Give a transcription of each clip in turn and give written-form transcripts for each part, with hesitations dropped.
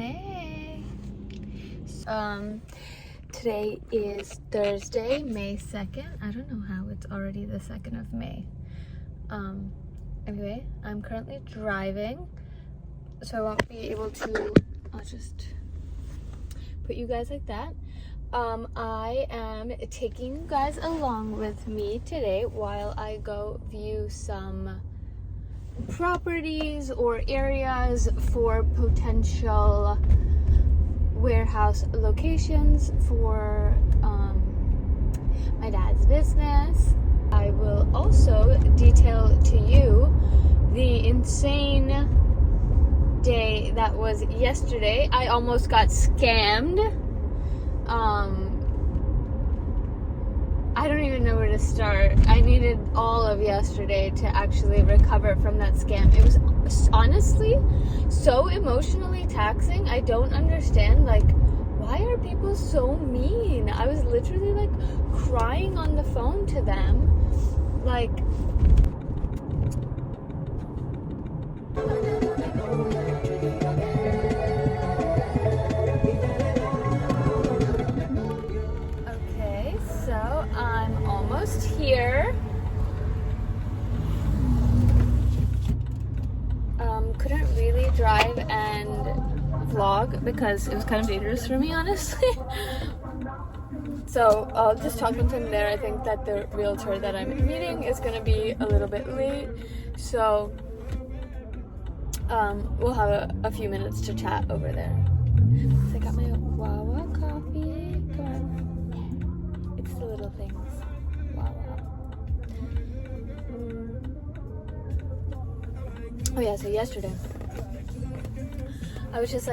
Hey. Today is Thursday, May 2nd. I don't know how it's already the 2nd of May. Anyway, I'm currently driving, so I won't be able to, I'll just put you guys like that. I am taking you guys along with me today while I go view some properties or areas for potential warehouse locations for my dad's business. I will also detail to you the insane day that was yesterday. I almost got scammed. I don't even know where to start. I needed all of yesterday to actually recover from that scam. It was honestly so emotionally taxing. I don't understand, why are people so mean? I was literally, crying on the phone to them. Okay, so I'm almost here. Couldn't really drive and vlog because it was kind of dangerous for me, honestly. So I'll just talk with him there. I think that the realtor that I'm meeting is going to be a little bit late, so we'll have a few minutes to chat over there. So I got my Wawa coffee. Come on. It's the little things. Wawa. Oh yeah, so yesterday I was just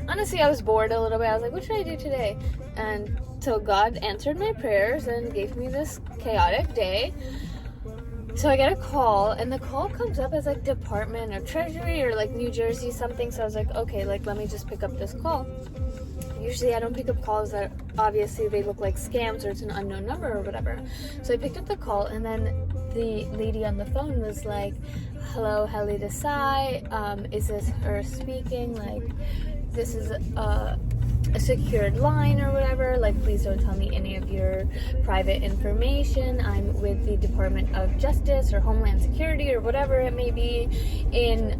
honestly, I was bored a little bit. I was like, what should I do today? And so God answered my prayers and gave me this chaotic day. So I get a call, and the call comes up as Department of Treasury or New Jersey something. So I was like, okay, let me just pick up this call. Usually I don't pick up calls that obviously they look like scams or it's an unknown number or whatever. So I picked up the call, and then the lady on the phone was like, hello, Heli Desai, is this her speaking? This is a secured line or whatever. Please don't tell me any of your private information. I'm with the Department of Justice or Homeland Security or whatever it may be in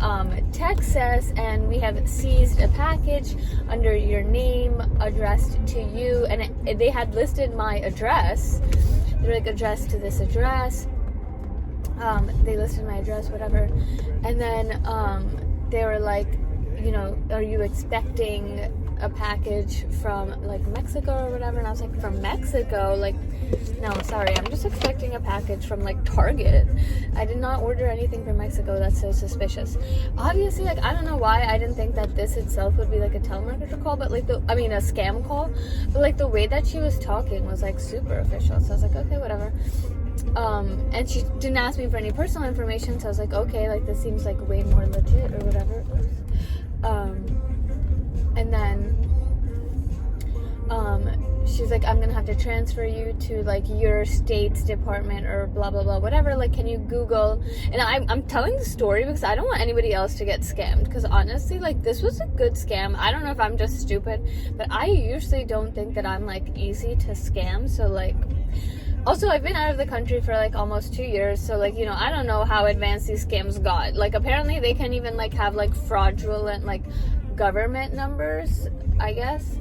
Texas, and we have seized a package under your name addressed to you. And they had listed my address. They're addressed to this address. They listed my address, whatever. And then they were are you expecting a package from Mexico or whatever? And I was like, from Mexico? No, sorry, I'm just expecting a package from Target. I did not order anything from Mexico. That's so suspicious. Obviously, I don't know why I didn't think that this itself would be a telemarketer call, but a scam call. But the way that she was talking was super official. So I was like, okay, whatever. And she didn't ask me for any personal information, so I was like, okay, this seems way more legit or whatever it was. And then she's like, I'm gonna have to transfer you to your state's department or blah blah blah, whatever. Can you Google? And I'm telling the story because I don't want anybody else to get scammed, because honestly, this was a good scam. I don't know if I'm just stupid, but I usually don't think that I'm easy to scam. So also, I've been out of the country for almost 2 years, so I don't know how advanced these scams got. Apparently they can even have fraudulent government numbers, I guess.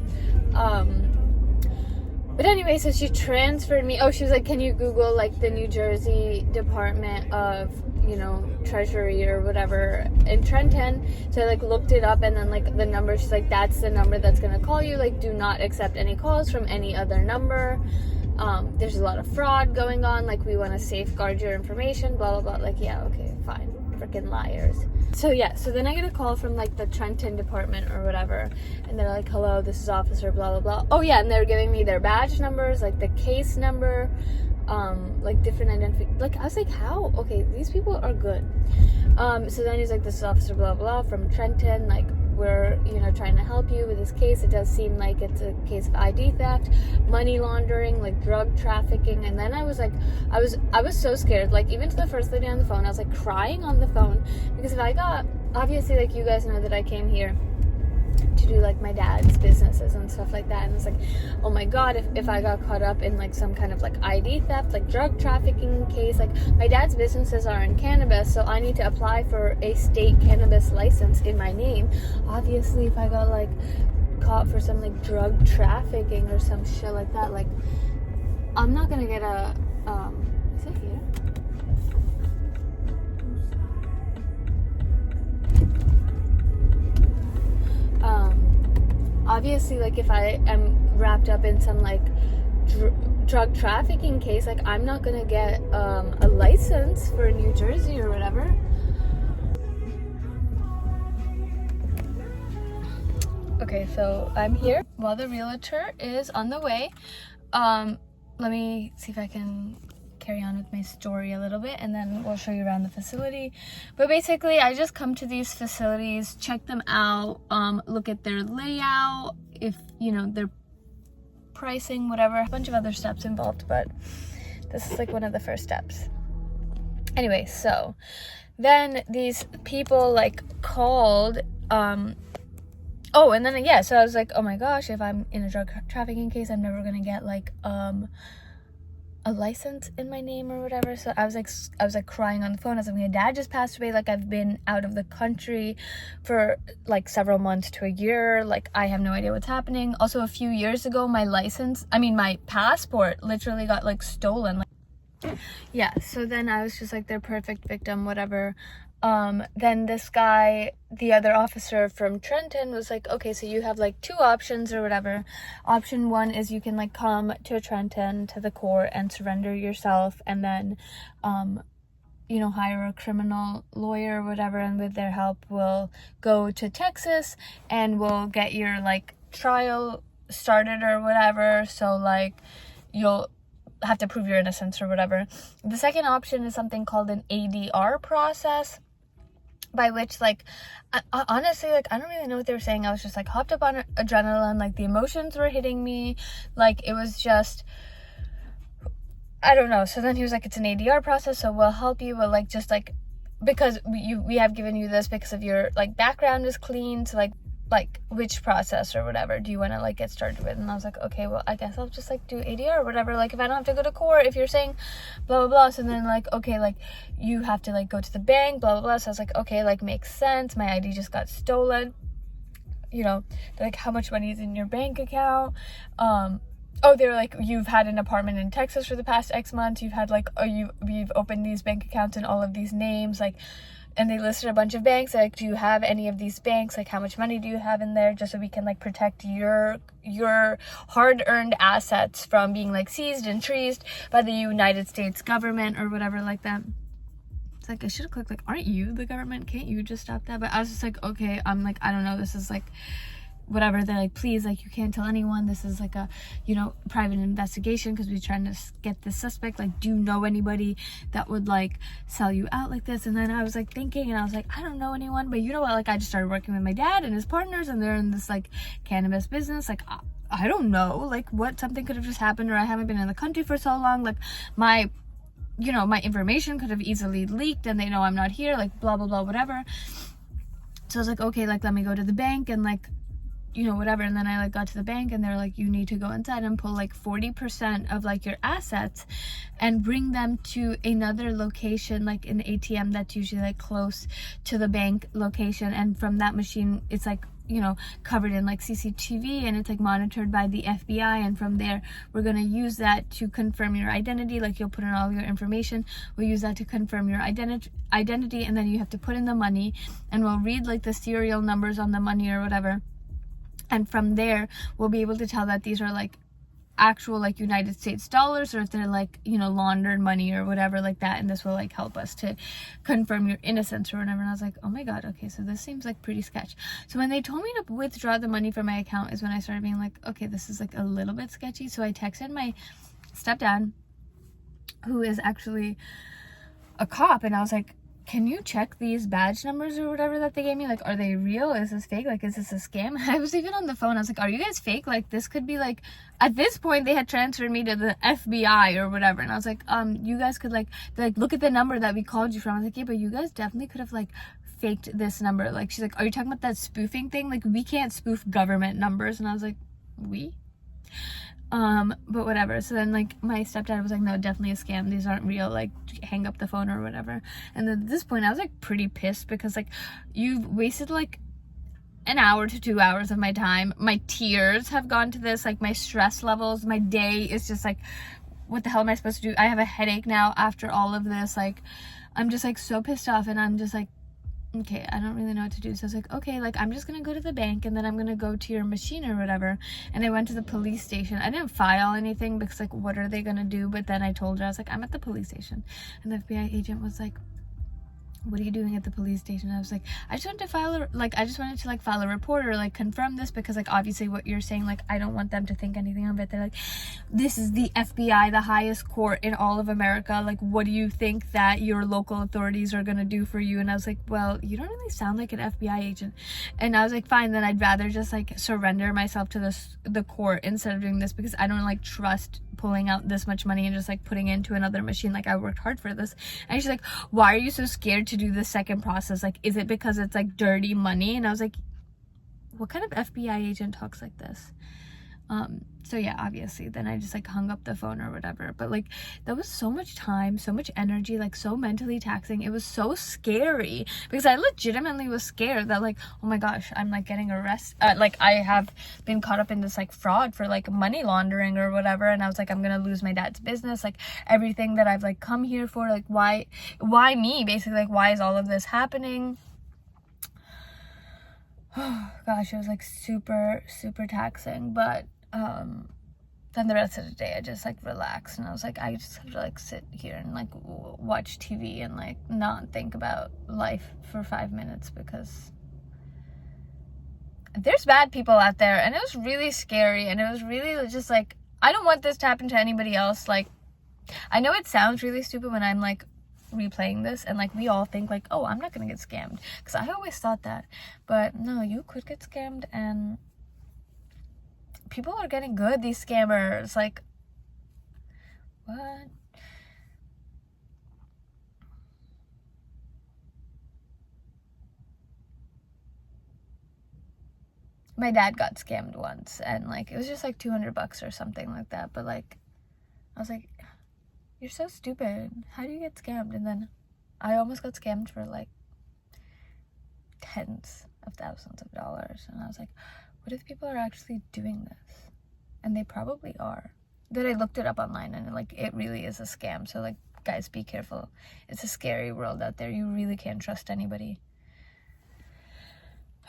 But anyway, so she transferred me. Oh, she was like, can you Google the New Jersey Department of Treasury or whatever in Trenton? So I looked it up, and then the number, she's like, that's the number that's gonna call you. Do not accept any calls from any other number. There's a lot of fraud going on. We want to safeguard your information, blah, blah, blah. Yeah, okay, fine. Freaking liars. So, yeah, so then I get a call from, the Trenton department or whatever. And they're like, hello, this is officer, blah, blah, blah. Oh, yeah, and they're giving me their badge numbers, the case number, different identity. I was like, how? Okay, these people are good. So then he's like, this is officer, blah, blah, from Trenton, we're trying to help you with this case. It does seem like it's a case of ID theft, money laundering, drug trafficking. And then I was so scared. Even to the first lady on the phone, I was crying on the phone, because if I got, obviously you guys know that I came here to do like my dad's businesses and stuff like that. And it's like, oh my god, if I got caught up in like some kind of like ID theft, like drug trafficking case, like my dad's businesses are in cannabis, so I need to apply for a state cannabis license in my name. Obviously, if I got like caught for some like drug trafficking or some shit like that, like I'm not gonna get a is it here? Obviously, like if I am wrapped up in some like drug trafficking case, like I'm not gonna get a license for New Jersey or whatever. Okay, so I'm here while the realtor is on the way. Let me see if I can carry on with my story a little bit, and then we'll show you around the facility. But basically, I just come to these facilities, check them out, look at their layout, if you know their pricing, whatever. A bunch of other steps involved, but this is like one of the first steps. Anyway, so then these people like called, oh, and then yeah, so I was like, oh my gosh, if I'm in a drug trafficking case, I'm never gonna get like a license in my name or whatever. So I was like crying on the phone. I was like, my dad just passed away, like I've been out of the country for like several months to a year, like I have no idea what's happening. Also, a few years ago, my passport literally got like stolen. Yeah, so then I was just like their perfect victim, whatever. Then this guy, the other officer from Trenton, was like, okay, so you have like 2 options or whatever. Option 1 is you can like come to Trenton to the court and surrender yourself, and then you know, hire a criminal lawyer or whatever, and with their help we'll go to Texas and we'll get your like trial started or whatever. So like you'll have to prove your innocence or whatever. The second option is something called an ADR process, by which like honestly, like I don't really know what they were saying. I was just like hopped up on adrenaline, like the emotions were hitting me, like it was just, I don't know. So then he was like, it's an ADR process, so we'll help you, we'll like just like, because we have given you this because of your like background is clean, so like which process or whatever do you want to like get started with? And I was like, okay, well I guess I'll just like do ADR or whatever, like if I don't have to go to court, if you're saying blah blah blah. So then like, okay, like you have to like go to the bank, blah blah blah. So I was like, okay, like makes sense, my ID just got stolen, you know, like how much money is in your bank account. Oh, they were like, you've had an apartment in Texas for the past X months, you've had like, we've opened these bank accounts in all of these names, like, and they listed a bunch of banks, like, do you have any of these banks, like how much money do you have in there, just so we can like protect your hard-earned assets from being like seized and treased by the United States government or whatever like that. It's like, I should have clicked like, aren't you the government, can't you just stop that? But I was just like, okay, I'm like, I don't know, this is like whatever. They're like, please, like you can't tell anyone, this is like a, you know, private investigation because we're trying to get this suspect, like do you know anybody that would like sell you out like this? And then I was like thinking, and I was like, I don't know anyone, but you know what, like I just started working with my dad and his partners, and they're in this like cannabis business, like I don't know, like what, something could have just happened, or I haven't been in the country for so long, like my, you know, my information could have easily leaked and they know I'm not here, like blah blah blah whatever. So I was like, okay, like let me go to the bank and like, you know, whatever. And then I like got to the bank and they're like, you need to go inside and pull like 40% of like your assets and bring them to another location, like an ATM that's usually like close to the bank location, and from that machine it's like, you know, covered in like CCTV and it's like monitored by the FBI, and from there we're gonna use that to confirm your identity, like you'll put in all your information, we'll use that to confirm your identity, and then you have to put in the money and we'll read like the serial numbers on the money or whatever, and from there we'll be able to tell that these are like actual like United States dollars, or if they're like, you know, laundered money or whatever like that, and this will like help us to confirm your innocence or whatever. And I was like, oh my god, okay, so this seems like pretty sketch. So when they told me to withdraw the money from my account is when I started being like, okay, this is like a little bit sketchy. So I texted my stepdad, who is actually a cop, and I was like, can you check these badge numbers or whatever that they gave me? Like, are they real? Is this fake? Like, is this a scam? I was even on the phone. I was like, are you guys fake? Like, this could be like, at this point, they had transferred me to the FBI or whatever. And I was like, you guys could like, they're like, look at the number that we called you from. I was like, yeah, but you guys definitely could have like faked this number. Like, she's like, are you talking about that spoofing thing? Like, we can't spoof government numbers. And I was like, we? But whatever. So then like my stepdad was like, no, definitely a scam, these aren't real, like hang up the phone or whatever. And then at this point I was like pretty pissed, because like you've wasted like an hour to 2 hours of my time. My tears have gone to this, like my stress levels, my day is just like, what the hell am I supposed to do? I have a headache now after all of this. Like I'm just like so pissed off, and I'm just like, okay, I don't really know what to do. So I was like, okay, like I'm just gonna go to the bank, and then I'm gonna go to your machine or whatever. And I went to the police station. I didn't file anything because like, what are they gonna do? But then I told her, I was like, I'm at the police station. And the FBI agent was like, what are you doing at the police station? I was like, I just wanted to file a report or like confirm this, because like obviously what you're saying, like I don't want them to think anything of it. They're like, this is the FBI, the highest court in all of America, like what do you think that your local authorities are gonna do for you? And I was like, well, you don't really sound like an FBI agent. And I was like, fine, then I'd rather just like surrender myself to the court instead of doing this, because I don't like trust pulling out this much money and just like putting into another machine. Like I worked hard for this. And she's like, why are you so scared to do the second process? Like, is it because it's like dirty money? And I was like, what kind of FBI agent talks like this? So yeah, obviously then I just like hung up the phone or whatever. But like that was so much time, so much energy, like so mentally taxing. It was so scary, because I legitimately was scared that like, oh my gosh, I'm like getting arrested, like I have been caught up in this like fraud for like money laundering or whatever. And I was like, I'm gonna lose my dad's business, like everything that I've like come here for. Like why me, basically? Like why is all of this happening? Oh gosh, it was like super taxing. But then the rest of the day I just like relaxed, and I was like, I just have to like sit here and like watch TV and like not think about life for 5 minutes, because there's bad people out there. And it was really scary, and it was really just like, I don't want this to happen to anybody else. Like I know it sounds really stupid when I'm like replaying this, and like we all think like, oh, I'm not gonna get scammed, because I always thought that. But no, you could get scammed, and people are getting good, these scammers. Like what? My dad got scammed once, and like it was just like $200 or something like that. But like I was like, you're so stupid, how do you get scammed? And then I almost got scammed for like tens of thousands of dollars. And I was like, what if people are actually doing this? And they probably are. Then I looked it up online, and like it really is a scam. So like, guys, be careful. It's a scary world out there. You really can't trust anybody.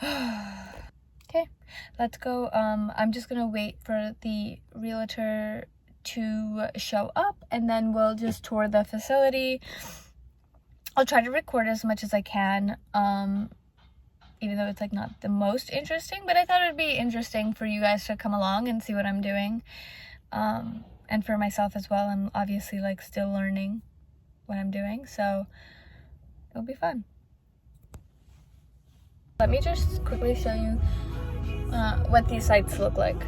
Okay, let's go. I'm just gonna wait for the realtor to show up, and then we'll just tour the facility. I'll try to record as much as I can, even though it's like not the most interesting, but I thought it'd be interesting for you guys to come along and see what I'm doing, and for myself as well. I'm obviously like still learning what I'm doing, so it'll be fun. Let me just quickly show you what these sites look like.